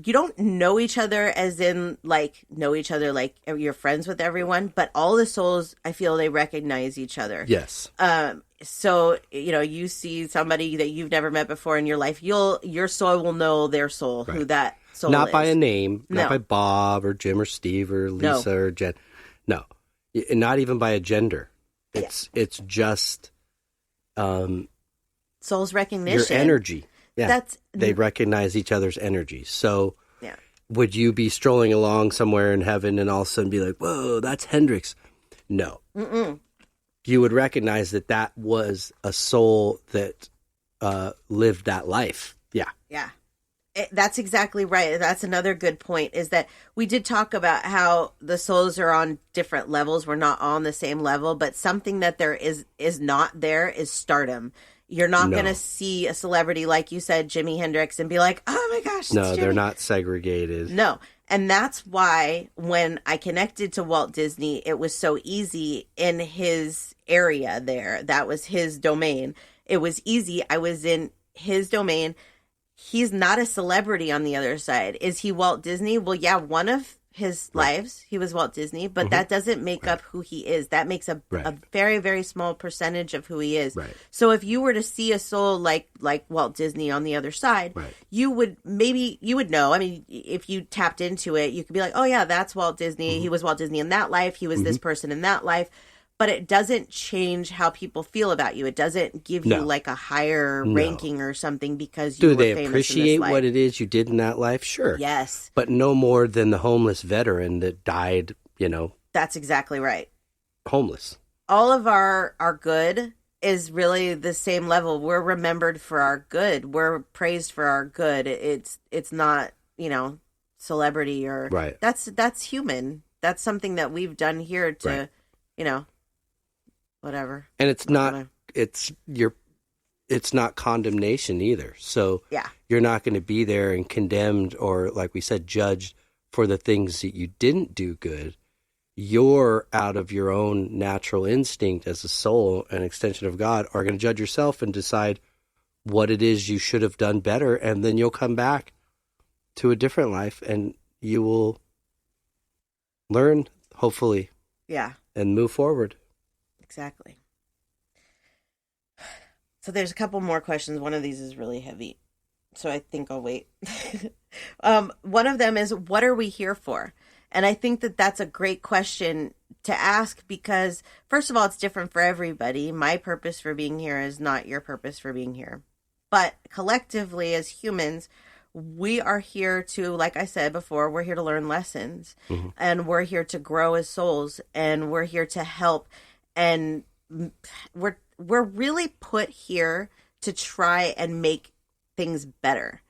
you don't know each other as in like know each other like you're friends with everyone, but all the souls, I feel they recognize each other. Yes. So you see somebody that you've never met before in your life, your soul will know their soul, who that soul Not is. by a name, not No. by Bob or Jim or Steve or Lisa or Jen. No, not even by a gender. It's just soul's recognition. your energy. Yeah, That's they recognize each other's energy. So, yeah. would you be strolling along somewhere in heaven and all of a sudden be like, "Whoa, that's Hendrix"? No. Mm-mm. You would recognize that was a soul that lived that life. Yeah. Yeah. That's exactly right. That's another good point, is that we did talk about how the souls are on different levels. We're not on the same level, but something that there is not there is stardom. You're not going to see a celebrity, like you said, Jimi Hendrix, and be like, oh my gosh. No, they're not segregated. No. And that's why when I connected to Walt Disney, it was so easy in his area there. That was his domain. It was easy. I was in his domain. He's not a celebrity on the other side. Is he Walt Disney? Well, yeah, one of his lives, he was Walt Disney, but that doesn't make up who he is. That makes a very, very small percentage of who he is. Right. So if you were to see a soul like Walt Disney on the other side, you would know. I mean, if you tapped into it, you could be like, oh yeah, that's Walt Disney. He was Walt Disney in that life. He was this person in that life. But it doesn't change how people feel about you. It doesn't give you like a higher ranking or something because you were famous in this life. Do they appreciate what it is you did in that life? Sure. Yes. But no more than the homeless veteran that died, That's exactly right. homeless. All of our good is really the same level. We're remembered for our good. We're praised for our good. It's not, celebrity or that's human. That's something that we've done here to, whatever. And it's not not condemnation either. So you're not going to be there and condemned or, like we said, judged for the things that you didn't do good. You're out of your own natural instinct as a soul, an extension of God, are going to judge yourself and decide what it is you should have done better. And then you'll come back to a different life and you will learn, hopefully. Yeah. And move forward. Exactly. So there's a couple more questions. One of these is really heavy, so I think I'll wait. One of them is, what are we here for? And I think that that's a great question to ask because, first of all, it's different for everybody. My purpose for being here is not your purpose for being here. But collectively, as humans, we are here to, like I said before, we're here to learn lessons. And we're here to grow as souls. And we're here to help. And we're really put here to try and make things better.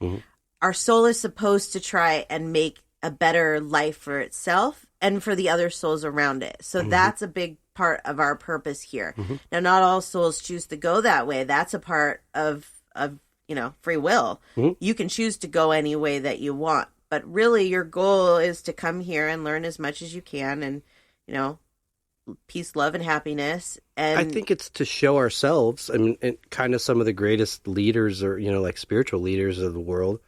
Our soul is supposed to try and make a better life for itself and for the other souls around it. So that's a big part of our purpose here. Now, not all souls choose to go that way. That's a part of free will. You can choose to go any way that you want. But really, your goal is to come here and learn as much as you can and, peace, love, and happiness. And I think it's to show ourselves. I mean, kind of some of the greatest leaders or, like spiritual leaders of the world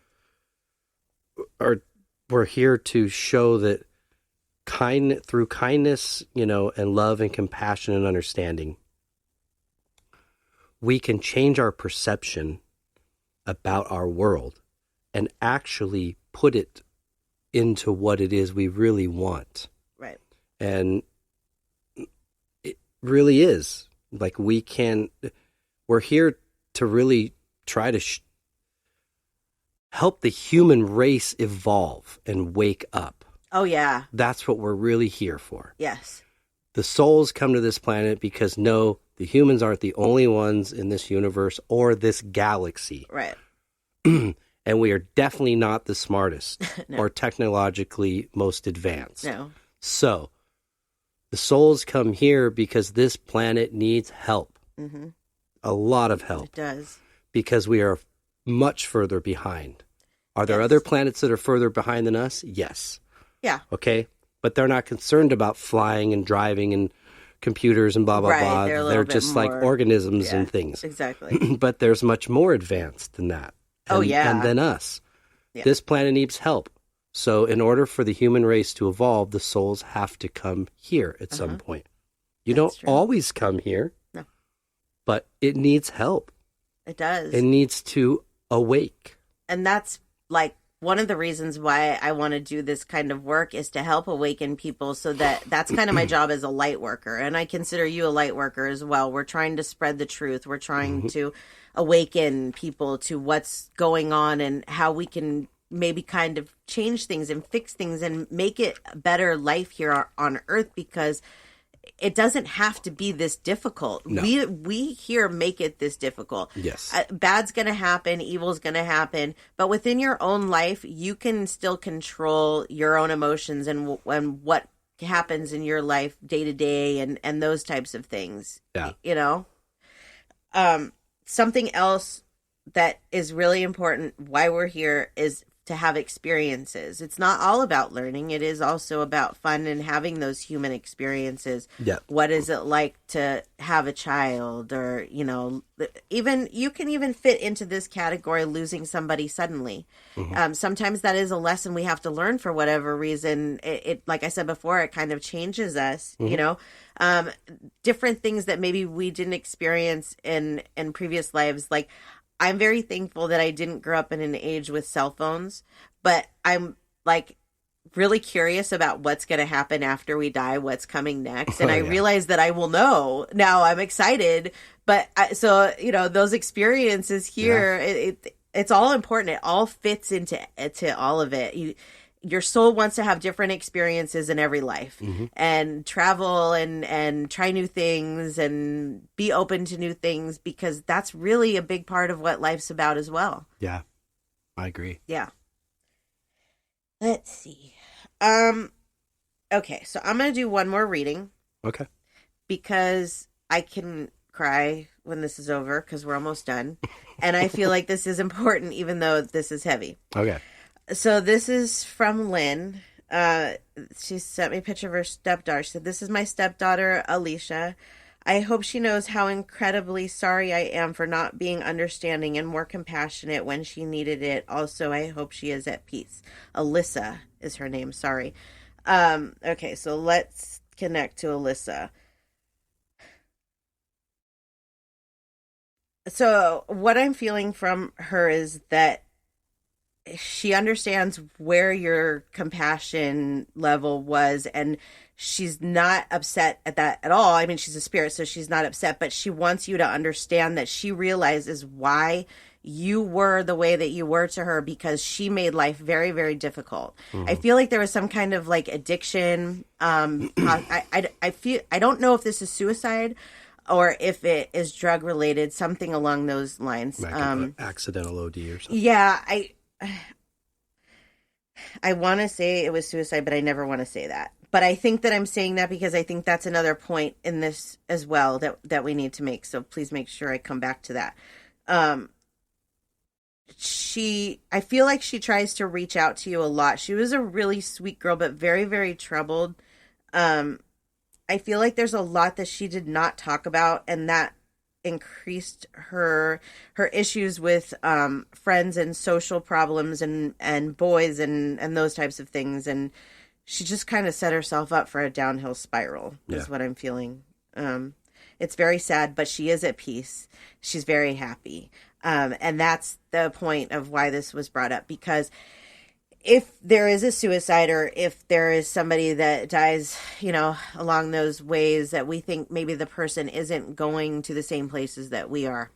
we're here to show that through kindness, and love and compassion and understanding, we can change our perception about our world and actually put it into what it is we really want. Right. And it really is like we're here to really try to help the human race evolve and wake up. Oh, yeah. That's what we're really here for. Yes. The souls come to this planet because, no, the humans aren't the only ones in this universe or this galaxy. Right. And we are definitely not the smartest or technologically most advanced. No. So the souls come here because this planet needs help. A lot of help. It does. Because we are much further behind. Are there other planets that are further behind than us? Yes. Yeah. Okay. But they're not concerned about flying and driving and computers and blah, blah, blah. They're just like organisms and things. Exactly. But there's much more advanced than that. And, and than us. Yeah. This planet needs help. So in order for the human race to evolve, the souls have to come here at some point. You That's don't true. always come here, No. but it needs help. It does. It needs to awake. And that's like one of the reasons why I want to do this kind of work is to help awaken people, so that's kind of my job as a light worker. And I consider you a light worker as well. We're trying to spread the truth. We're trying to awaken people to what's going on and how we can maybe kind of change things and fix things and make it a better life here on Earth, because it doesn't have to be this difficult. No. We here make it this difficult. Yes. Bad's going to happen, evil's going to happen, but within your own life, you can still control your own emotions and what happens in your life day to day and those types of things. Yeah. You know? Something else that is really important why we're here is to have experiences. It's not all about learning. It is also about fun and having those human experiences. Yeah. What is it like to have a child, or, you know, even you can even fit into this category, losing somebody suddenly. Sometimes that is a lesson we have to learn for whatever reason. It like I said before, it kind of changes us, you know, different things that maybe we didn't experience in previous lives. Like, I'm very thankful that I didn't grow up in an age with cell phones, but I'm like really curious about what's going to happen after we die, what's coming next. And I realize that I will know now. I'm excited, but so, you know, those experiences here, it's all important. It all fits into all of it. Your soul wants to have different experiences in every life and travel and try new things and be open to new things, because that's really a big part of what life's about as well. Yeah, I agree. Yeah. Let's see. Okay, so I'm going to do one more reading Okay. because I can cry when this is over because we're almost done. And I feel like this is important even though this is heavy. Okay. So this is from Lynn. She sent me a picture of her stepdaughter. She said, "This is my stepdaughter, Alicia. I hope she knows how incredibly sorry I am for not being understanding and more compassionate when she needed it. Also, I hope she is at peace." Alyssa is her name. Sorry. Okay, so let's connect to Alyssa. So what I'm feeling from her is that she understands where your compassion level was, and she's not upset at that at all. I mean, she's a spirit, so she's not upset, but she wants you to understand that she realizes why you were the way that you were to her, because she made life very, very difficult. I feel like there was some kind of like addiction. I feel, I don't know if this is suicide or if it is drug related, something along those lines. Like an accidental OD or something. Yeah, I want to say it was suicide, but I never want to say that. But I think that I'm saying that because I think that's another point in this as well that we need to make. So please make sure I come back to that. I feel like she tries to reach out to you a lot. She was a really sweet girl, but very, very troubled. I feel like there's a lot that she did not talk about, and that increased her issues with friends and social problems and boys and those types of things, and she just kind of set herself up for a downhill spiral is what I'm feeling. It's very sad, but she is at peace. She's very happy, and that's the point of why this was brought up, because if there is a suicide or if there is somebody that dies, you know, along those ways that we think maybe the person isn't going to the same places that we are,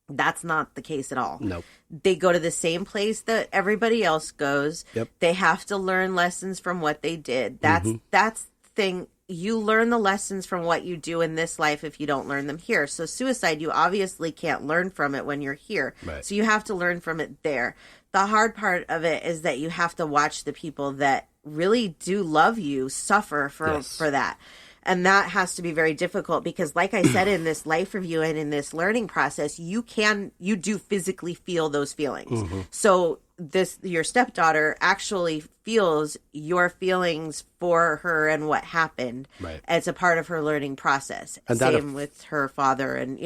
that's not the case at all. Nope. They go to the same place that everybody else goes. Yep. They have to learn lessons from what they did. That's the thing. You learn the lessons from what you do in this life if you don't learn them here. So suicide, you obviously can't learn from it when you're here. Right. So you have to learn from it there. The hard part of it is that you have to watch the people that really do love you suffer for that. And that has to be very difficult because, like I said, in this life review and in this learning process, you do physically feel those feelings. So your stepdaughter actually feels your feelings for her and what happened. Right. As a part of her learning process. And same with her father, and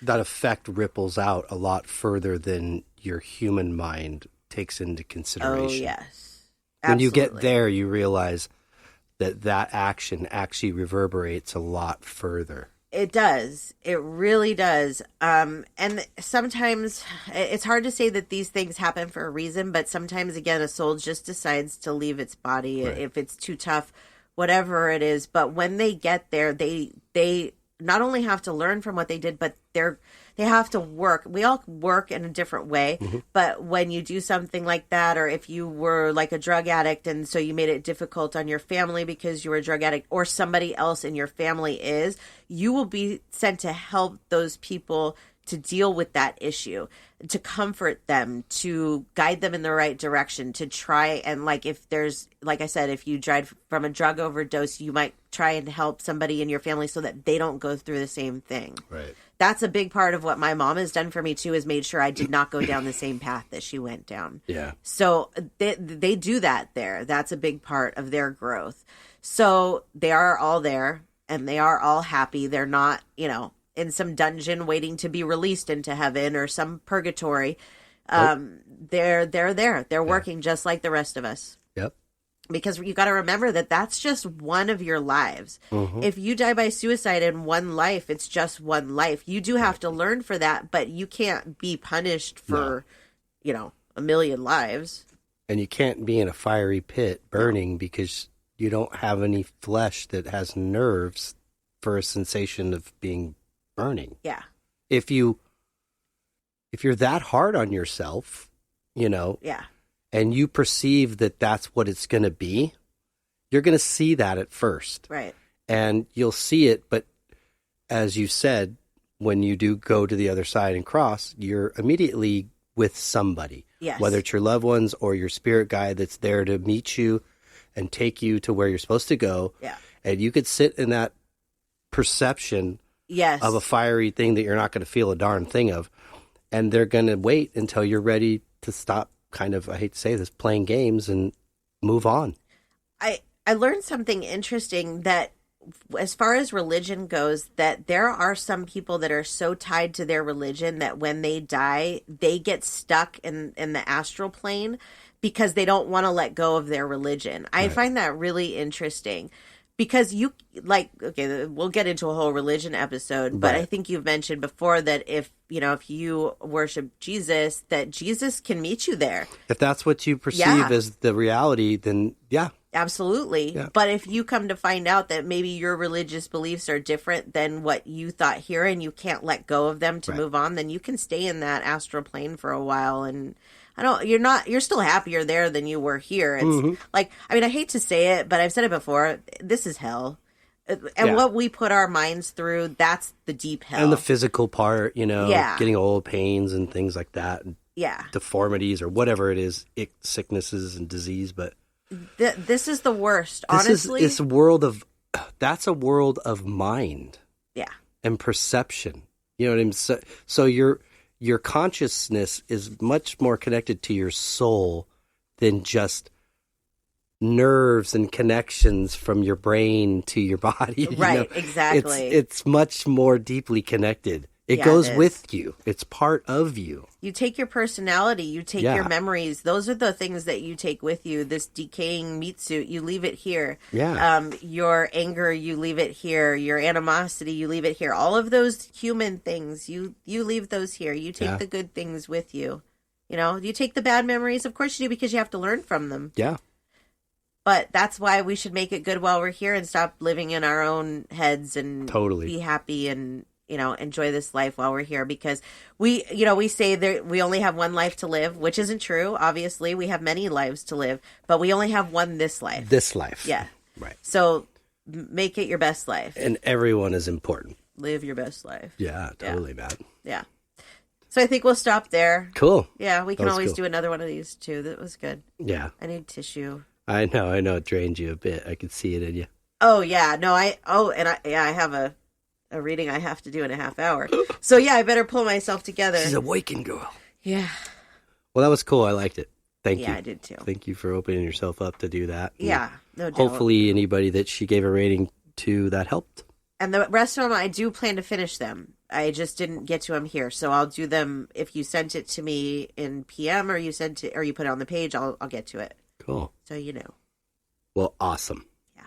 that effect ripples out a lot further than your human mind takes into Oh, consideration. yes. When you get Absolutely. there, you realize that action actually reverberates a lot further. It does. It really does. And sometimes it's hard to say that these things happen for a reason, but sometimes, again, a soul just decides to leave its body Right. if it's too tough, whatever it is. But when they get there, they not only have to learn from what they did, but they have to work. We all work in a different way, but when you do something like that, or if you were like a drug addict and so you made it difficult on your family because you were a drug addict, or somebody else in your family is, you will be sent to help those people to deal with that issue, to comfort them, to guide them in the right direction, to try and, like, if there's, like I said, if you died from a drug overdose, you might try and help somebody in your family so that they don't go through the same thing. Right. That's a big part of what my mom has done for me too, is made sure I did not go down the same path that she went down. Yeah. So they do that there. That's a big part of their growth. So they are all there and they are all happy. They're not, in some dungeon waiting to be released into heaven or some purgatory. They're there. They're working just like the rest of us. Yep. Because you got to remember that that's just one of your lives. If you die by suicide in one life, it's just one life. You do have to learn for that, but you can't be punished for, a million lives. And you can't be in a fiery pit burning because you don't have any flesh that has nerves for a sensation of being burning. Yeah. If you're that hard on yourself, Yeah. and you perceive that that's what it's going to be, you're going to see that at first. Right. And you'll see it, but as you said, when you do go to the other side and cross, you're immediately with somebody. Yes. Whether it's your loved ones or your spirit guide that's there to meet you and take you to where you're supposed to go. Yeah. And you could sit in that perception Yes. of a fiery thing that you're not going to feel a darn thing of. And they're going to wait until you're ready to stop kind of, I hate to say this, playing games and move on. I learned something interesting, that as far as religion goes, that there are some people that are so tied to their religion that when they die, they get stuck in the astral plane because they don't want to let go of their religion. I find that really interesting. Because we'll get into a whole religion episode, but Right. I think you've mentioned before that if you worship Jesus, that Jesus can meet you there. If that's what you perceive Yeah. as the reality, then yeah. Absolutely. Yeah. But if you come to find out that maybe your religious beliefs are different than what you thought here and you can't let go of them to Right. move on, then you can stay in that astral plane for a while. And you're still happier there than you were here. It's I hate to say it, but I've said it before. This is hell. And Yeah. what we put our minds through, that's the deep hell. And the physical part, Yeah. getting old, pains and things like that, and yeah. deformities or whatever it is, sicknesses and disease. But This is the worst, this honestly. that's a world of mind Yeah. and perception. You know what I mean? So your consciousness is much more connected to your soul than just nerves and connections from your brain to your body. Right, exactly. It's much more deeply connected. It Yeah, goes it is. with you. It's part of you. You take your personality, you take Yeah. your memories. Those are the things that you take with you. This decaying meat suit, you leave it here. Yeah. Your anger, you leave it here. Your animosity, you leave it here. All of those human things, you leave those here. You take Yeah. the good things with you. You take the bad memories. Of course you do, because you have to learn from them. Yeah. But that's why we should make it good while we're here and stop living in our own heads and Totally. be happy and enjoy this life while we're here, because we say that we only have one life to live, which isn't true. Obviously, we have many lives to live, but we only have one this life. This life. Yeah. Right. So make it your best life. And everyone is important. Live your best life. Yeah, totally, man. Yeah. So I think we'll stop there. Cool. Yeah, we can That was always cool. do another one of these too. That was good. Yeah. I need tissue. I know it drained you a bit. I could see it in you. Oh yeah, no, I have a reading I have to do in a half hour. So yeah, I better pull myself together. She's a waking girl. Yeah. Well, that was cool. I liked it. Thank you. Yeah, I did too. Thank you for opening yourself up to do that. And Yeah, no doubt. hopefully anybody that she gave a rating to that helped. And the rest of them, I do plan to finish them. I just didn't get to them here. So I'll do them if you sent it to me in PM or you put it on the page, I'll get to it. Cool. So you know. Well, awesome. Yeah.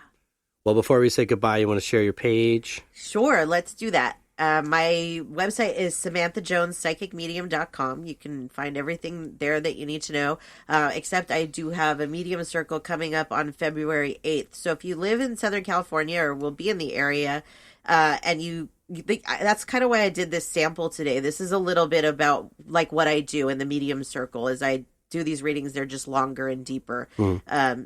Well, before we say goodbye, you want to share your page? Sure, let's do that. My website is SamanthaJonesPsychicMedium.com. You can find everything there that you need to know, except I do have a medium circle coming up on February 8th. So if you live in Southern California or will be in the area, and you think, that's kind of why I did this sample today. This is a little bit about like what I do in the medium circle is I do these readings. They're just longer and deeper.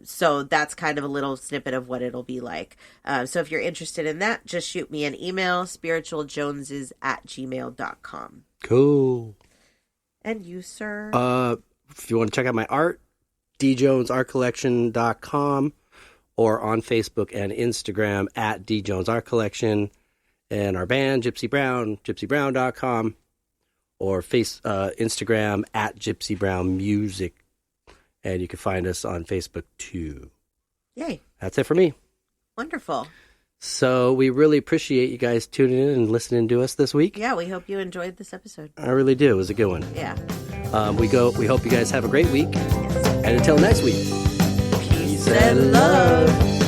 So that's kind of a little snippet of what it'll be like. So if you're interested in that, just shoot me an email, spiritualjoneses@gmail.com. Cool. And you, sir? If you want to check out my art, djonesartcollection.com or on Facebook and Instagram at djonesartcollection, and our band, Gypsy Brown, gypsybrown.com. or Instagram at Gypsy Brown Music. And you can find us on Facebook too. Yay. That's it for me. Wonderful. So we really appreciate you guys tuning in and listening to us this week. Yeah, we hope you enjoyed this episode. I really do. It was a good one. Yeah. We hope you guys have a great week. Yes. And until next week. Peace and love.